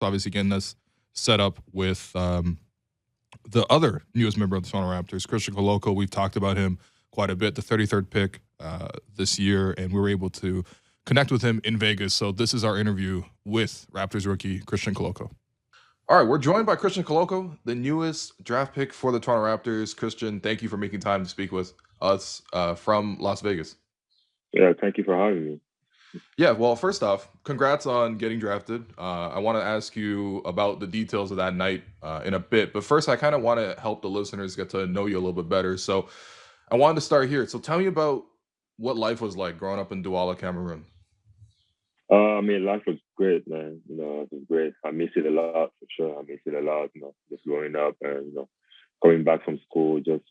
obviously getting us set up with the other newest member of the Toronto Raptors, Christian Koloko. We've talked about him quite a bit, the 33rd pick this year, and we were able to connect with him in Vegas. So this is our interview with Raptors rookie Christian Koloko. All right, we're joined by Christian Koloko, the newest draft pick for the Toronto Raptors. Christian, thank you for making time to speak with us from Las Vegas. Yeah, thank you for having me. Yeah, well, first off, congrats on getting drafted. I want to ask you about the details of that night in a bit, but first, I kind of want to help the listeners get to know you a little bit better. So, I wanted to start here. So, tell me about what life was like growing up in Douala, Cameroon. Life was great, man. It was great. I miss it a lot for sure. I miss it a lot. Just growing up and coming back from school, just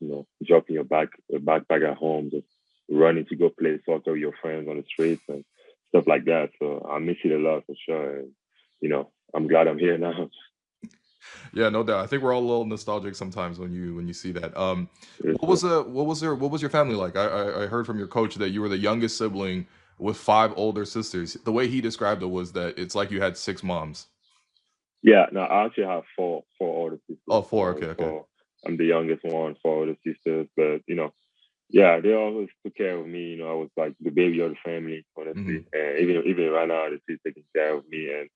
dropping your backpack at home, just running to go play soccer with your friends on the streets and stuff like that. So I miss it a lot for sure. And I'm glad I'm here now. Yeah, no doubt. I think we're all a little nostalgic sometimes when you see that. Yes, What was your family like? I heard from your coach that you were the youngest sibling with five older sisters. The way he described it was that it's like you had six moms. yeah. No, I actually have four older Oh, sisters. four. Okay, okay. I'm the youngest one, four older sisters, but yeah, they always took care of me. I was like the baby of the family, honestly. Hmm. And even right now, they're still taking care of me. And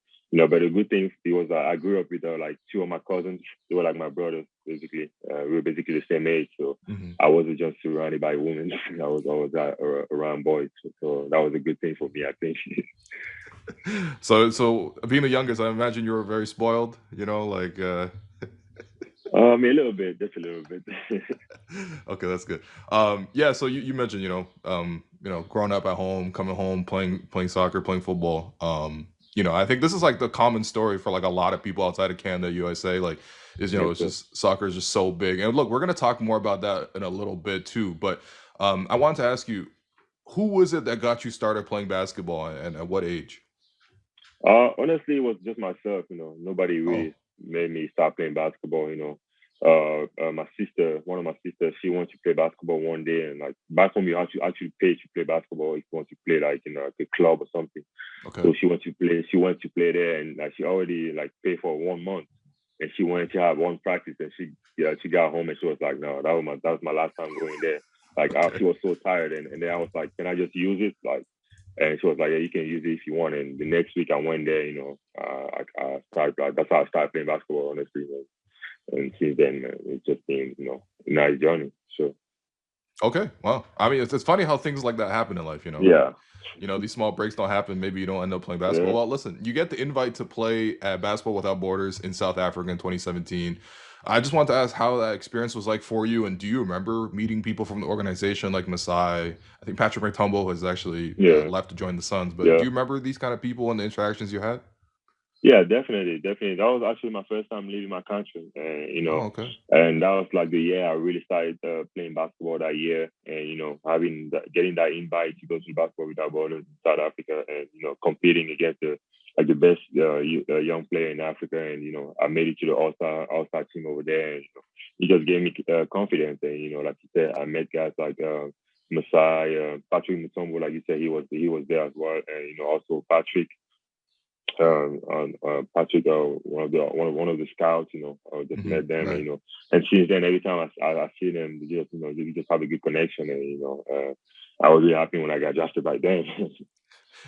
but the good thing was I grew up with like two of my cousins. They were like my brothers, basically. We were basically the same age, so Hmm. I wasn't just surrounded by women. I was always around boys, so that was a good thing for me, I think. So being the youngest, I imagine you were very spoiled. A little bit, just a little bit. Okay, that's good. Yeah. So you mentioned growing up at home, coming home, playing soccer, playing football. I think this is like the common story for like a lot of people outside of Canada, USA. Like, Yes, it's sir. just soccer is just so big. And look, we're gonna talk more about that in a little bit too. But I wanted to ask you, who was it that got you started playing basketball, and at what age? Honestly, it was just myself. Nobody Oh, really made me start playing basketball. My sister, one of my sisters, she wanted to play basketball one day, and like back home, you actually pay to play basketball if you want to play like in like a club or something. okay. So she wanted to play. She wanted to play there, and like she already like paid for 1 month, and she wanted to have one practice, and she got home and she was like, no, that was my last time going there. Like Okay. she was so tired, and then I was like, can I just use it? Like and she was like, yeah, you can use it if you want. And the next week I went there, I started, that's how I started playing basketball, honestly. And since then, it's just been, a nice journey. So, Okay. Wow. I mean, it's funny how things like that happen in life. Like, yeah. these small breaks don't happen. Maybe you don't end up playing basketball. Yeah. Well, listen, you get the invite to play at Basketball Without Borders in South Africa in 2017. I just want to ask how that experience was like for you, and do you remember meeting people from the organization like Masai? I think Patrick McTumble has actually Yeah. left to join the Suns, but do Yeah. you remember these kind of people and the interactions you had? Yeah, definitely, definitely. That was actually my first time leaving my country, and Oh, okay. and that was like the year I really started playing basketball that year, and getting that invite to go to basketball without borders in South Africa, and competing against the best young player in Africa, and I made it to the All Star team over there, and it just gave me confidence, and like you said, I met guys like Masai, Patrick Mutombo, like you said, he was there as well, and also Patrick, one of the scouts, I just Hmm. met them, and Right. and since then, every time I see them, they just have a good connection, and I was really happy when I got drafted by them.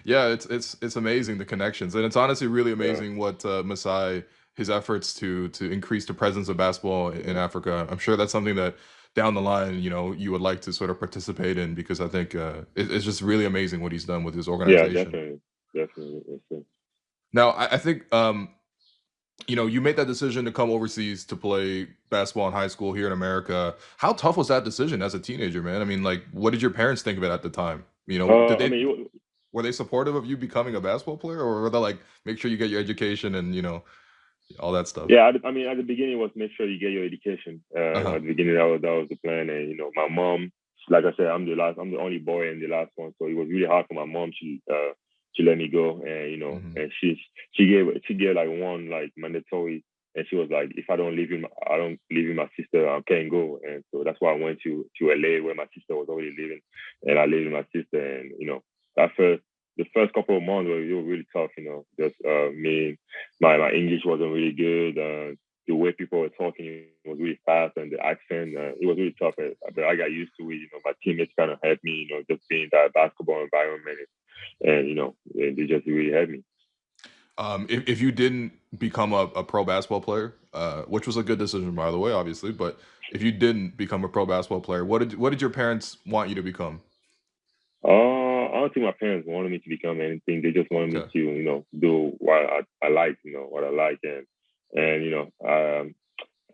Yeah, it's amazing the connections, and it's honestly really Yeah, amazing what Masai his efforts to increase the presence of basketball in yeah, Africa. I'm sure that's something that down the line, you would like to sort of participate in because I think it's just really amazing what he's done with his yeah, organization. definitely, definitely. Yes, sir. Now, I think you made that decision to come overseas to play basketball in high school here in America. How tough was that decision as a teenager, man? I mean, like, what did your parents think of it at the time? Did I they mean, were they supportive of you becoming a basketball player, or were they like, make sure you get your education and all that stuff? yeah, I mean, at the beginning was make sure you get your education. Uh huh. At the beginning, that was the plan, and my mom, like I said, I'm the only boy and the last one, so it was really hard for my mom to let me go, and Hmm. and she gave like one like mandatory, and she was like, if I don't live with my sister, I can't go, and so that's why I went to LA where my sister was already living, and I lived with my sister, and at first. the first couple of months were really tough. Just me, my English wasn't really good. The way people were talking was really fast, and the accent, it was really tough. But I got used to it. My teammates kind of helped me. Just being in that basketball environment, and they just really helped me. If you didn't become a pro basketball player, which was a good decision by the way, obviously, but if you didn't become a pro basketball player, what did your parents want you to become? I don't think my parents wanted me to become anything. They just wanted me Okay. to, do what I like, what I like, and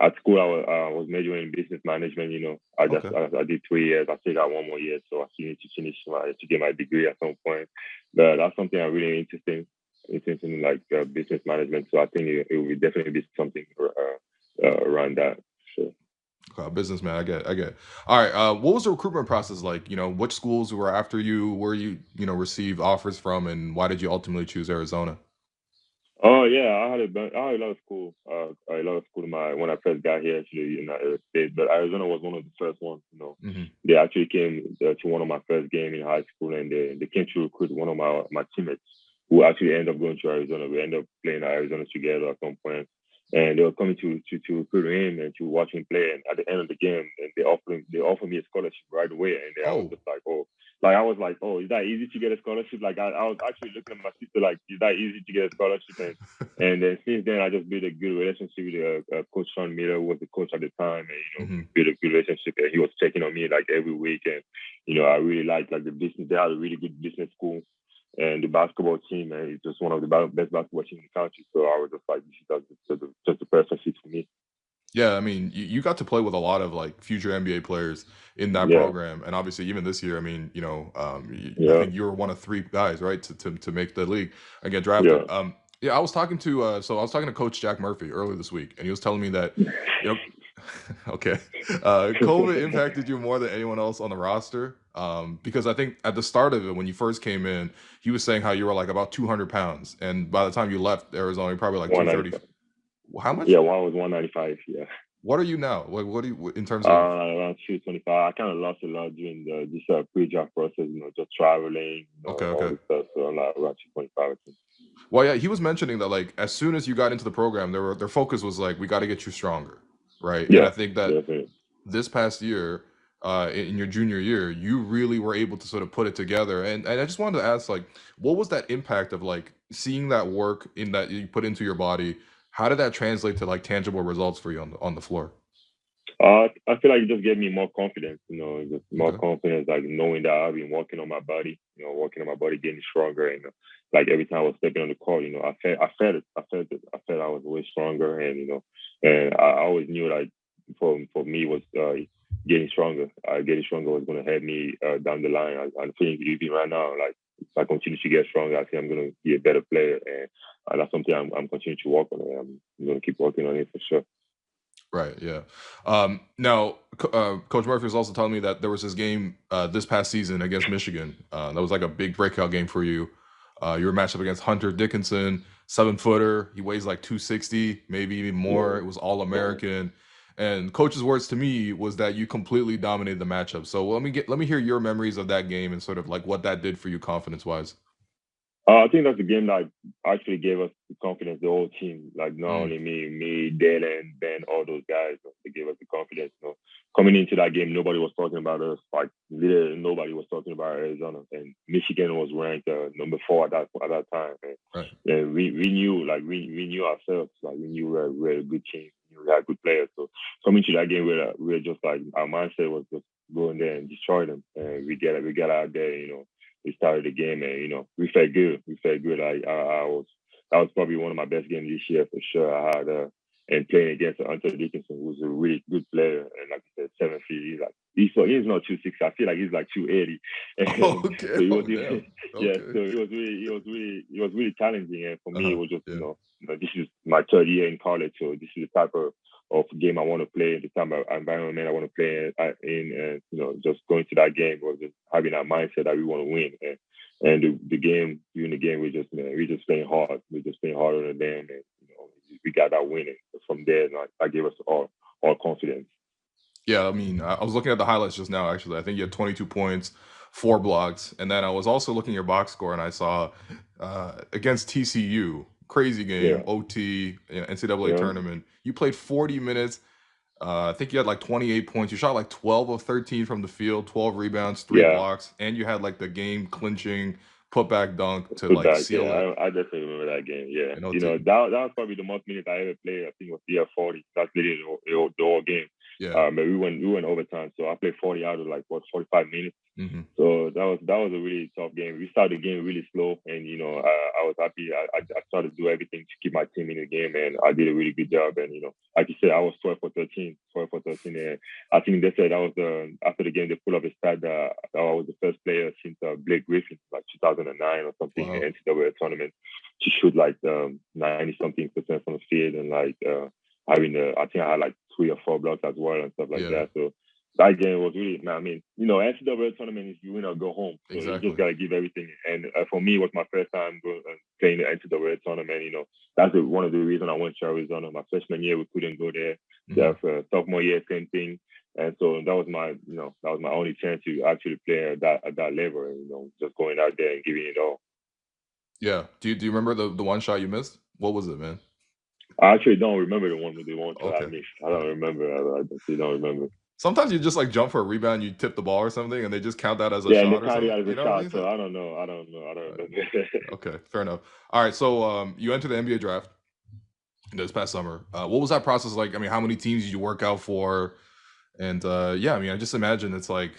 at school I was majoring in business management. Okay. I did 3 years. I still got one more year, so I still need to finish to get my degree at some point. But that's something I'm really interested in, like business management. So I think it will definitely be something around that. So. Businessman, I get. All right. What was the recruitment process like? Which schools were after you? Where received offers from, and why did you ultimately choose Arizona? Oh yeah, I had a lot of school. A lot of school when I first got here to the United States, but Arizona was one of the first ones. Hmm. They actually came to one of my first game in high school, and they came to recruit one of my teammates who actually ended up going to Arizona. We ended up playing at Arizona together at some point, and they were coming to recruit him and to watch him play. And at the end of the game, and they offered me a scholarship right away, and I was Oh, just like, oh. Like I was like, oh, is that easy to get a scholarship? Like I was actually looking at my sister like, is that easy to get a scholarship? And then since then, I just built a good relationship with Coach Sean Miller, who was the coach at the time, and we hmm built a good relationship. And he was checking on me like every week, and I really liked like the business. They had a really good business school, and the basketball team, and it's just one of the best basketball teams in the country. So I was just like, this is just the perfect fit for me. yeah. I mean, you got to play with a lot of like future NBA players in that Yeah, program, and obviously even this year. I mean, I yeah, think you were one of three guys, right, to make the league and get yeah. drafted. Yeah, I was talking to Coach Jack Murphy earlier this week, and he was telling me that, you know, okay. COVID impacted you more than anyone else on the roster. Because I think at the start of it, when you first came in, he was saying how you were like about 200 pounds. And by the time you left Arizona, you're probably like One ninety 230. five. How much? Yeah, one was 195. Yeah. What are you now? What do you, in terms of, Around 225. I kind of lost a lot during this pre-draft process, just traveling, okay, all okay. this stuff. So I'm like around 225, I think. Well, yeah, he was mentioning that like as soon as you got into the program, their focus was like, we got to get you stronger. Right. And Yeah, I think that definitely. this past year, in your junior year, you really were able to sort of put it together. And I just wanted to ask, like, what was that impact of like seeing that work in that you put into your body? How did that translate to like tangible results for you on the floor? I feel like it just gave me more confidence, just more Okay. confidence, like knowing that I've been working on my body, working on my body, getting stronger. And like every time I was stepping on the court, I felt it. I felt I was way stronger. And, and I always knew like for me was getting stronger. Getting stronger was going to help me down the line. I'm feeling even right now, like if I continue to get stronger, I think I'm going to be a better player. And that's something I'm continuing to work on. And I'm going to keep working on it for sure. Right. Yeah. Now, Coach Murphy was also telling me that there was this game this past season against Michigan. That was like a big breakout game for you. You were matched up against Hunter Dickinson, 7-footer. He weighs like 260, maybe even more. Yeah. It was all American. And coach's words to me was that you completely dominated the matchup. So let me hear your memories of that game and sort of like what that did for you confidence wise. I think that's the game that actually gave us the confidence, the whole team. Like not Mm, only me, Dylan, Ben, all those guys. They gave us the confidence. Coming into that game, nobody was talking about us. Like literally, nobody was talking about Arizona. And Michigan was ranked number 4 at that time. right. And we knew, like we knew ourselves. Like we knew we were a good team. We knew we had good players. So coming to that game, we were just like our mindset was just go in there and destroy them. And we get out there. We started the game, and we felt good. We felt good. I was that was probably one of my best games this year for sure. I had and playing against Hunter Dickinson, who's a really good player, and like I said, 7 feet. He's not 260. I feel like he's like 280. And Okay. so he was Oh, damn. yeah. Okay. So it was really challenging, and for Uh me, it huh. was just Yeah. this is my third year in college, so this is the type of game I want to play, the type of environment I want to play in, and just going to that game was just having that mindset that we want to win. And the game during the game, we just playing hard. We just playing harder than them, and we got that winning. From there, and that gave us all confidence. Yeah, I mean, I was looking at the highlights just now. Actually, I think you had 22 points, 4 blocks. And then I was also looking at your box score, and I saw against TCU, crazy game, Yeah. OT, NCAA Yeah. tournament. You played 40 minutes. I think you had like 28 points. You shot like 12 of 13 from the field, 12 rebounds, 3 Yeah. blocks, and you had like the game clinching putback dunk to Put like back. seal it. Yeah. I definitely remember that game. Yeah. You know, You know, that was probably the most minutes I ever played. I think it was 40. That's literally the whole game. yeah. But we went overtime. So I played 40 out of like 45 minutes. hmm So that was a really tough game. We started the game really slow, and I was happy. I started to do everything to keep my team in the game, and I did a really good job. And like you said, I was 12 for 13, and I think they said that was after the game they pulled up a stat that I was the first player since Blake Griffin, like 2009 or something, Wow. in NCAA tournament to shoot like 90-something% from the field, and like having I think I had like 3 or 4 blocks as well and stuff like that. So that game was really, NCAA tournament is you win or go home. So you Exactly. just got to give everything. And for me, it was my first time playing the NCAA tournament. That's one of the reasons I went to Arizona. My freshman year, we couldn't go there. Mhm. Sophomore year, same thing. And so that was my only chance to actually play at that level. And, just going out there and giving it all. Yeah. Do you remember the one shot you missed? What was it, man? I actually don't remember the one shot I Okay. missed. I don't remember. I actually don't remember. Sometimes you just like jump for a rebound, you tip the ball or something, and they just count that as a Yeah, and they shot or count it something. as You a know what I shot. mean? So I don't know. I don't remember. Okay, fair enough. All right, so you entered the NBA draft this past summer. What was that process like? I mean, how many teams did you work out for? And yeah, I mean, I just imagine it's like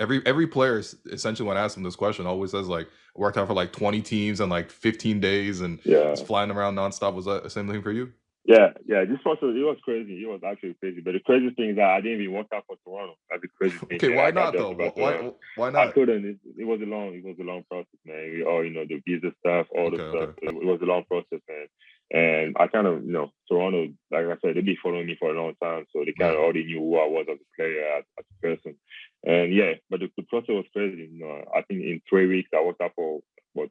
every player essentially when I ask them this question always says like worked out for like 20 teams and like 15 days and Yeah. just flying around nonstop. Was that the same thing for you? Yeah. This process, it was crazy. It was actually crazy. But the crazy thing is that I didn't even work out for Toronto. That's the crazy thing. Okay, And why I got not there though? to Toronto. Why I not? couldn't. It was a long process, man. We all, the visa stuff, all the stuff. Okay. It was a long process, man. And I kind of, Toronto, like I said, they've been following me for a long time. So they kind of Right. already knew who I was as a player, as a person. And yeah, but the process was crazy. I think in 3 weeks, I worked out for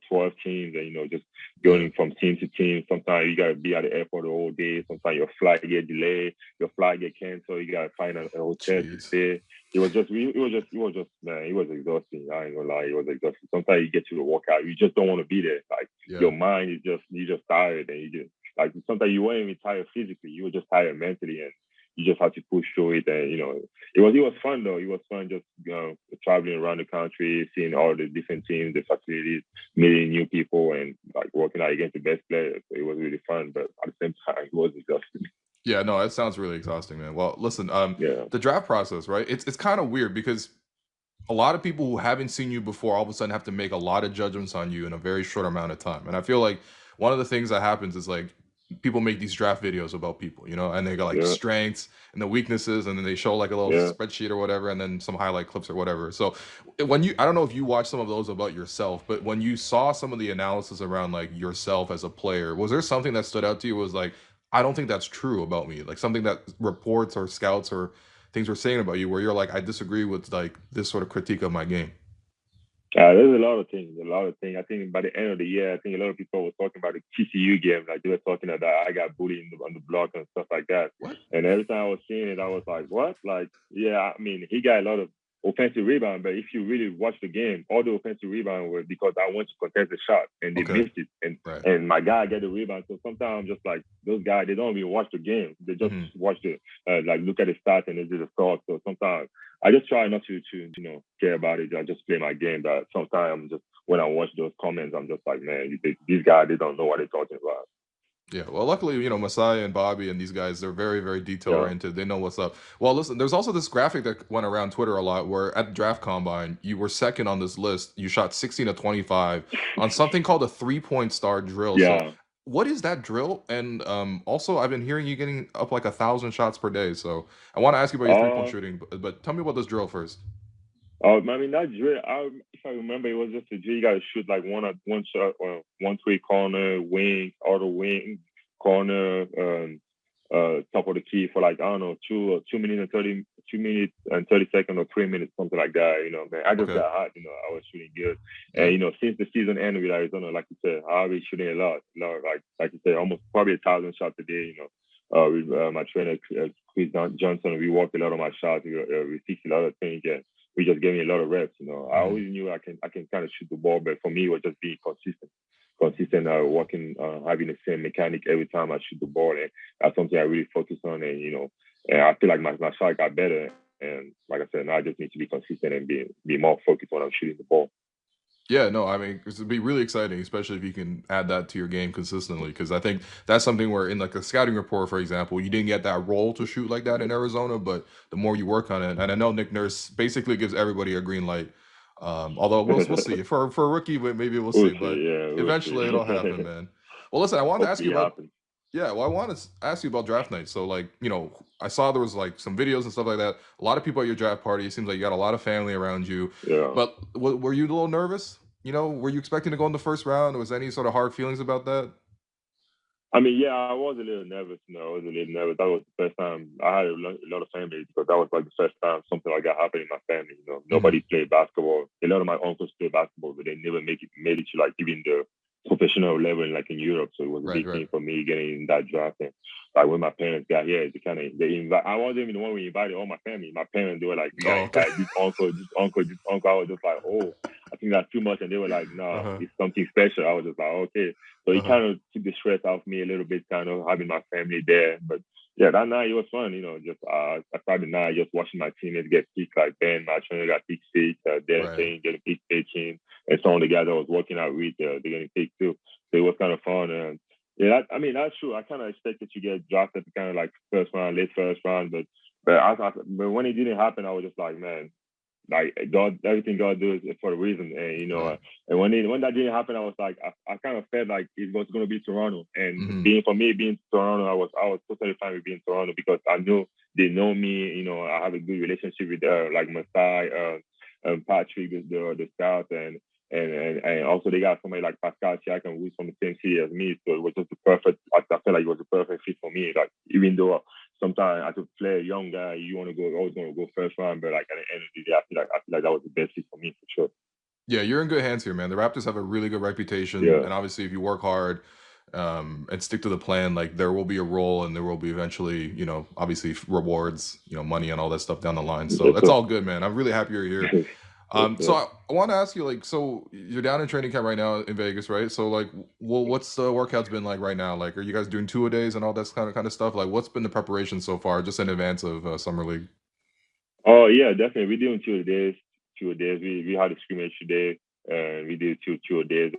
12 teams and, just Yeah. going from team to team. Sometimes you got to be at the airport the whole day. Sometimes your flight get delayed, your flight get canceled. You got to find a hotel to Jeez. stay. It was just, man, it was exhausting. I ain't gonna lie, it was exhausting. Sometimes you get to the workout, you just don't want to be there. Like your mind is you're just tired, and you just like sometimes you weren't even tired physically. You were just tired mentally, and you just have to push through it. And it was fun though. It was fun just traveling around the country, seeing all the different teams, the facilities, meeting new people, and like working out against the best players. So it was really fun, but at the same time, it was exhausting. Yeah, no, it sounds really exhausting, man. Well, listen, Yeah. the draft process, right? It's kind of weird because a lot of people who haven't seen you before all of a sudden have to make a lot of judgments on you in a very short amount of time. And I feel like one of the things that happens is like people make these draft videos about people, and they got like Yeah. strengths and the weaknesses, and then they show like a little Yeah. spreadsheet or whatever, and then some highlight clips or whatever. So I don't know if you watched some of those about yourself, but when you saw some of the analysis around like yourself as a player, was there something that stood out to you? Was like, I don't think that's true about me, like something that reports or scouts or things were saying about you where you're like, I disagree with like this sort of critique of my game? There's a lot of things. I think by the end of the year, I think a lot of people were talking about the TCU game. Like they were talking about I got bullied on the block and stuff like that. What? And every time I was seeing it, I was like, what? Like, yeah, I mean, he got a lot of offensive rebound, but if you really watch the game, all the offensive rebound were because I went to contest the shot and they missed it. Right. And my guy got the rebound. So sometimes I'm just like, those guys, they don't even watch the game. They just watch the, like look at the stats and they do the thoughts. So sometimes I just try not to care about it. I just play my game. But sometimes when I watch those comments, I'm just like, man, these guys, they don't know what they're talking about. Yeah, well, luckily, Masai and Bobby and these guys, they're very, very detail oriented. They know what's up. Well, listen, there's also this graphic that went around Twitter a lot where at the draft combine, you were second on this list. You shot 16 to 25 on something called a 3-point star drill. Yeah. So, what is that drill? And also, I've been hearing you getting up like 1,000 shots per day. So, I want to ask you about your 3-point shooting, but tell me about this drill first. I mean, that drill, if I remember, it was just a drill. You got to shoot like one shot, or 1-3 corner, wing, auto wing, corner, top of the key for like, I don't know, 2 minutes and 30 seconds or 3 minutes, something like that. Man, I just got hot. I was shooting good. And, since the season ended with Arizona, like you said, I've been shooting a lot, like you said, almost probably 1,000 shots a day, with my trainer, Chris Johnson, we worked a lot on my shots. We fixed a lot of things. And we just gave me a lot of reps. You know, I Mhm. always knew I can kind of shoot the ball, but for me, it was just being consistent, working, having the same mechanic every time I shoot the ball, and that's something I really focus on. And and I feel like my shot got better. And like I said, now I just need to be consistent and be more focused when I'm shooting the ball. Yeah, no, I mean, it'd be really exciting, especially if you can add that to your game consistently. Because I think that's something where, in like a scouting report, for example, you didn't get that role to shoot like that in Arizona, but the more you work on it, and I know Nick Nurse basically gives everybody a green light. Although we'll see for a rookie, but maybe we'll We'll see. But see. Yeah, we'll eventually, it'll happen, see. man. Well, listen, I wanted to ask Hopefully you it about. happens. Yeah, well, I wanted to ask you about draft night. So, like, I saw there was like some videos and stuff like that. A lot of people at your draft party. It seems like you got a lot of family around you. Yeah. But were you a little nervous? Were you expecting to go in the first round? Was there any sort of hard feelings about that? I mean, yeah, I was a little nervous. I was a little nervous. That was the first time I had a lot of family because that was like the first time something like that happened in my family. Hmm. Nobody played basketball. A lot of my uncles played basketball, but they never made it to like even the professional level like in Europe. So it was a Right, big right. thing for me getting in that draft. And like when my parents got here, they invite. I wasn't even the one who invited all my family. My parents, they were like, "We Oh, gotta okay. invite this uncle, this uncle, this uncle." I was just like, "Oh, I think that's too much," and they were like, "No, Uh-huh. it's something special." I was just like, "Okay." So it Uh-huh. kind of took the stress off me a little bit, kind of having my family there. But yeah, that night it was fun. Just I started the night just watching my teammates get picked, like Ben Matron got picked six, Darren Right. Payne getting picked 18, and some of the guys I was working out with, they're getting picked too. So it was kind of fun. And yeah, I mean that's true. I kind of expected to get drafted kind of like first round, late first round, but when it didn't happen, I was just like, man, like God, everything God does is for a reason, and Right. and when that didn't happen, I was like, I kind of felt like it was going to be Toronto, and Hmm. being Toronto, I was totally fine with being Toronto because I knew they know me, I have a good relationship with like Masai, Patrick, the scout, and also they got somebody like Pascal Siakam who's from the same city as me, so it was just the perfect. I felt like it was the perfect fit for me. Like even though sometimes as a player, young guy, you want to go always want to go first round, but like at the end of the day, I feel like that was the best fit for me for sure. Yeah, you're in good hands here, man. The Raptors have a really good reputation, Yeah, and obviously, if you work hard, and stick to the plan, like there will be a role, and there will be eventually, obviously rewards, money and all that stuff down the line. So yes that's sir, all good, man. I'm really happy you're here. yes So sir. I want to ask you, like, so you're down in training camp right now in Vegas, right? So, like, well, what's the workouts been like right now? Like, are you guys doing 2-a-days and all that kind of stuff? Like, what's been the preparation so far, just in advance of summer league? Oh yeah, definitely. We doing 2 days, 2 days. We had a scrimmage today, and we did two days.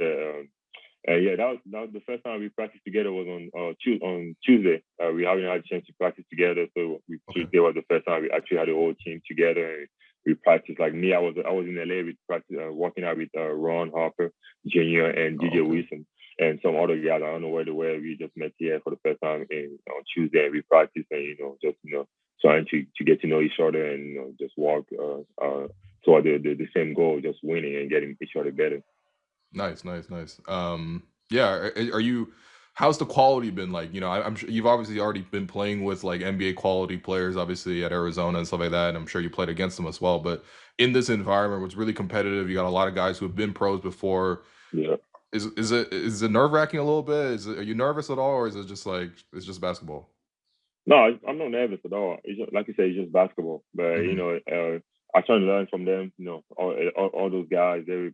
Yeah, that was the first time we practiced together was on Tuesday. We haven't had a chance to practice together, so Okay. Tuesday was the first time we actually had the whole team together. And we practiced like me. I was in LA. We practiced working out with Ron Harper Jr. and Oh, DJ okay. Wilson and some other guys. I don't know where they were. We just met here for the first time on Tuesday, and we practiced and just trying to get to know each other and just walk toward the same goal, just winning and getting each other better. Nice, nice, nice. Yeah. Are you? How's the quality been like? I'm sure you've obviously already been playing with like NBA quality players, obviously at Arizona and stuff like that. And I'm sure you played against them as well. But in this environment, where it's really competitive, you got a lot of guys who have been pros before. Yeah. Is it nerve wracking a little bit? Are you nervous at all, or is it just like it's just basketball? No, I'm not nervous at all. It's just, like you say, it's just basketball. But Hmm. I try to learn from them. All those guys. They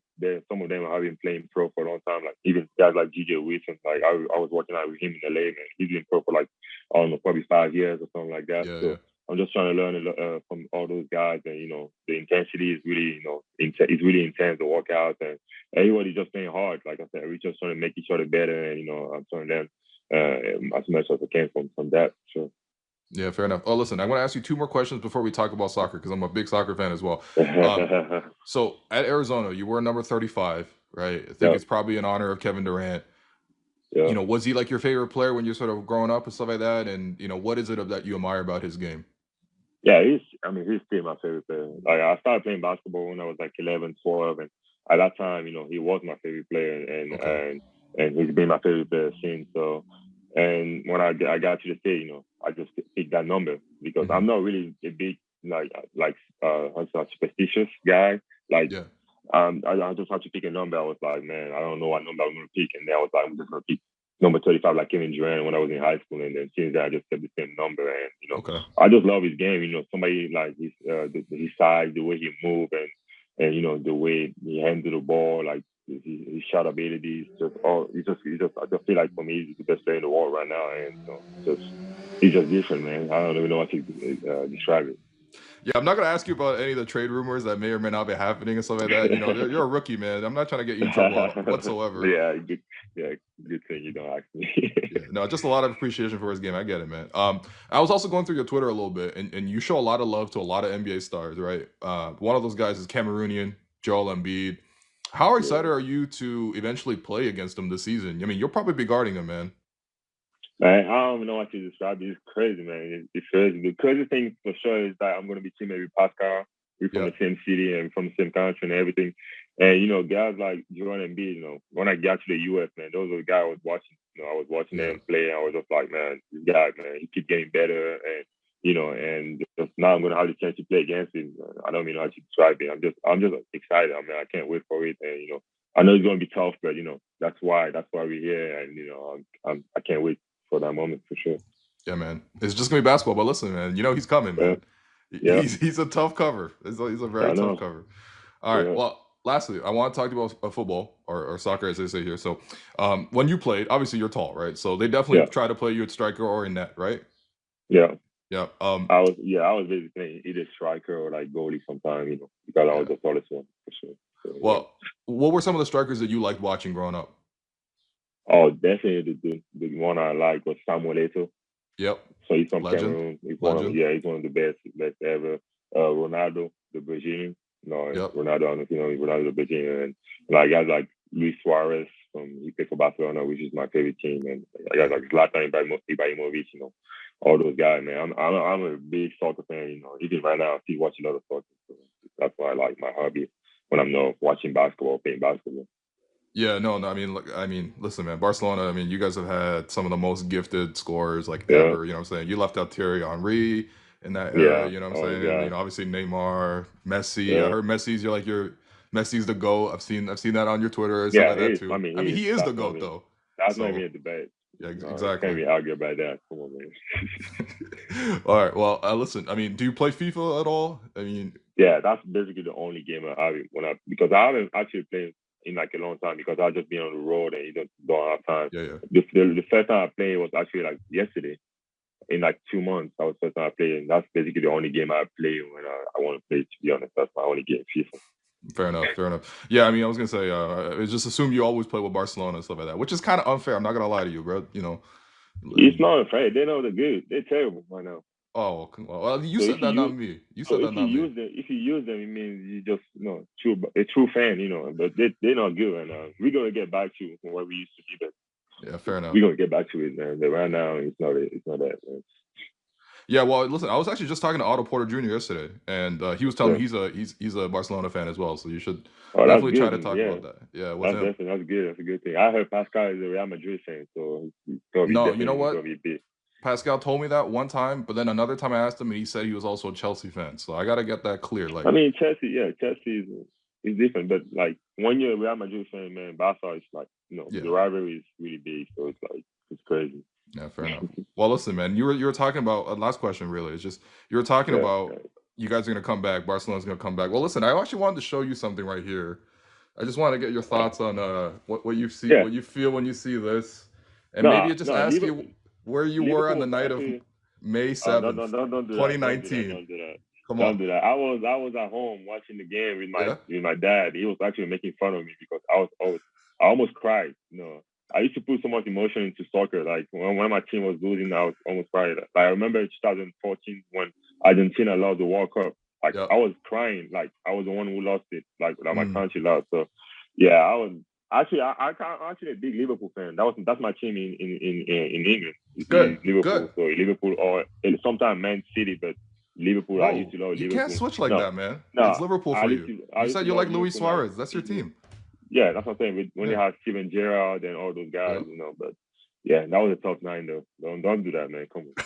some of them have been playing pro for a long time. Like even guys like DJ Wilson. Like I was working out with him in LA, man. He's been pro for like I don't know, probably 5 years or something like that. Yeah, yeah. So I'm just trying to learn a lot from all those guys. And the intensity is really it's really intense. The workouts and everybody's just playing hard. Like I said, we're just trying to make each other better. And I'm trying to learn as much as I can from that. So. Yeah, fair enough. Oh, listen, I want to ask you two more questions before we talk about soccer because I'm a big soccer fan as well. Um, Yeah, so at Arizona, you were number 35, right? I think it's probably in honor of Kevin Durant. yeah, Was he like your favorite player when you're sort of growing up and stuff like that? And what is it that you admire about his game? yeah. He's still my favorite player. Like I started playing basketball when I was like 11, 12, and at that time, he was my favorite player, and Okay. he's been my favorite player since. So, and when I got to the state, I just picked that number because Hmm. I'm not really a big superstitious guy. Like I just had to pick a number. I was like, man, I don't know what number I'm gonna pick, and then I was like, I'm just gonna pick number 35 like Kevin Durant when I was in high school, and then since then I just kept the same number. And Okay. I just love his game. Somebody like his size, the way he move, and the way he handle the ball, like his shot abilities, just all. I just feel like for me he's the best player in the world right now, and he's just different, man. I don't even know how to describe it. Yeah, I'm not gonna ask you about any of the trade rumors that may or may not be happening and stuff like that. You're a rookie, man. I'm not trying to get you in trouble whatsoever. Good thing you don't ask me. Yeah, no, just a lot of appreciation for his game. I get it, man. I was also going through your Twitter a little bit, and you show a lot of love to a lot of NBA stars, right? One of those guys is Cameroonian, Joel Embiid. How excited are you to eventually play against him this season? I mean, you'll probably be guarding him, man. Man, I don't even know what to describe it. It's crazy, man. It's crazy. The crazy thing for sure is that I'm going to be teammates with Pascal. We're from the same city and from the same country and everything. And, guys like Joel Embiid, when I got to the U.S., man, those are the guys I was watching. I was watching them play, and I was just like, man, this guy, man, he keep getting better. And, and just now I'm going to have the chance to play against him. I don't even know how to describe it. I'm just excited. I mean, I can't wait for it. And, I know it's going to be tough, but, that's why we're here. And, I can't wait for that moment for sure. Yeah, man. It's just gonna be basketball, but listen, man, he's coming, man. Yeah. He's a tough cover. He's a very tough cover. All right. Well, lastly, I want to talk about football or soccer, as they say here. So, when you played, obviously you're tall, right? So they definitely try to play you at striker or in net, right? Yeah. Yeah. I was basically playing either striker or like goalie sometimes, because I was the tallest one for sure. So, well, what were some of the strikers that you liked watching growing up? Oh, definitely the one I like was Samuel Eto'o. Yep. So he's from Cameroon. He's one of the best ever. Ronaldo, the Brazilian. Ronaldo, I don't know if you know Ronaldo, the Brazilian, and like guys like Luis Suarez he played for Barcelona, which is my favorite team, and guys like Zlatan Ibrahimovic, all those guys, man. I'm a big soccer fan, even right now I still watch a lot of soccer. So that's why I like my hobby when I'm not watching basketball, playing basketball. Yeah, no. I mean, listen, man. Barcelona. I mean, you guys have had some of the most gifted scorers ever. You know what I'm saying? You left out Thierry Henry in that era. You know what I'm saying? Yeah. Obviously Neymar, Messi. I heard Messi's. Messi's the GOAT. I've seen that on your Twitter and stuff like that too. I mean, he is the GOAT though. That's not even a debate. Yeah, exactly. Can't even argue about that. Come on, man. All right. Well, listen. I mean, do you play FIFA at all? I mean, yeah, that's basically the only game I have because I haven't actually played in like a long time because I've just been on the road and you don't have time. Yeah. The first time I played was actually like yesterday. In like 2 months, that was the first time I played, and that's basically the only game I play when I want to play. To be honest, that's my only game, FIFA. Fair enough. Yeah, I mean, I was gonna say, I just assume you always play with Barcelona and stuff like that, which is kind of unfair. I'm not gonna lie to you, bro. It's not unfair. They know they're good. They're terrible right now. Oh, well, you said that, not me. You said that, not me. If you use them, it means you just a true fan, But they're not good right now. We're gonna get back to where we used to be, but yeah, fair enough. We're gonna get back to it, man. But right now, it's not that, man. Yeah, well, listen, I was actually just talking to Otto Porter Jr. yesterday, and he was telling me he's a Barcelona fan as well. So you should definitely try to talk about that. Yeah, with him. That's good. That's a good thing. I heard Pascal is a Real Madrid fan, so no, you know what? Pascal told me that one time, but then another time I asked him, and he said he was also a Chelsea fan. So I gotta get that clear. Like, I mean, Chelsea is different, but like when you're a Real Madrid fan, man, Barca is like the rivalry is really big, so it's crazy. Yeah, fair enough. Well, listen, man, you were talking about last question. Really, it's just you were talking about you guys are gonna come back. Barcelona's gonna come back. Well, listen, I actually wanted to show you something right here. I just wanted to get your thoughts on what you see, what you feel when you see this, and maybe just ask you where you were on the night of May 7th, 2019. Don't do that. Come on. Don't do that. I was at home watching the game with my dad. He was actually making fun of me because I almost cried. I used to put so much emotion into soccer. Like when my team was losing, I was almost crying. Like I remember 2014 when Argentina lost the World Cup. Like I was crying. Like I was the one who lost it. Like my country lost. So yeah, I was actually I'm actually a big Liverpool fan. That's my team in England. Good. Liverpool. Good. So Liverpool or sometimes Man City, but Liverpool. Whoa, I used to love Liverpool. You can't switch like that, man. No, it's Liverpool for you. You said you like Luis Suarez. That's your team. Yeah, that's what I'm saying. When you have Steven Gerrard and all those guys, but yeah, that was a tough 9 though. Don't do that, man. Come on.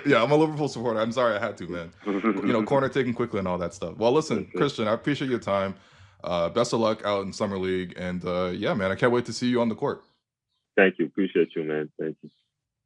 Yeah, I'm a Liverpool supporter. I'm sorry I had to, man. Corner taken quickly and all that stuff. Well, listen, Christian, I appreciate your time. Best of luck out in Summer League. And yeah, man, I can't wait to see you on the court. Thank you. Appreciate you, man. Thank you.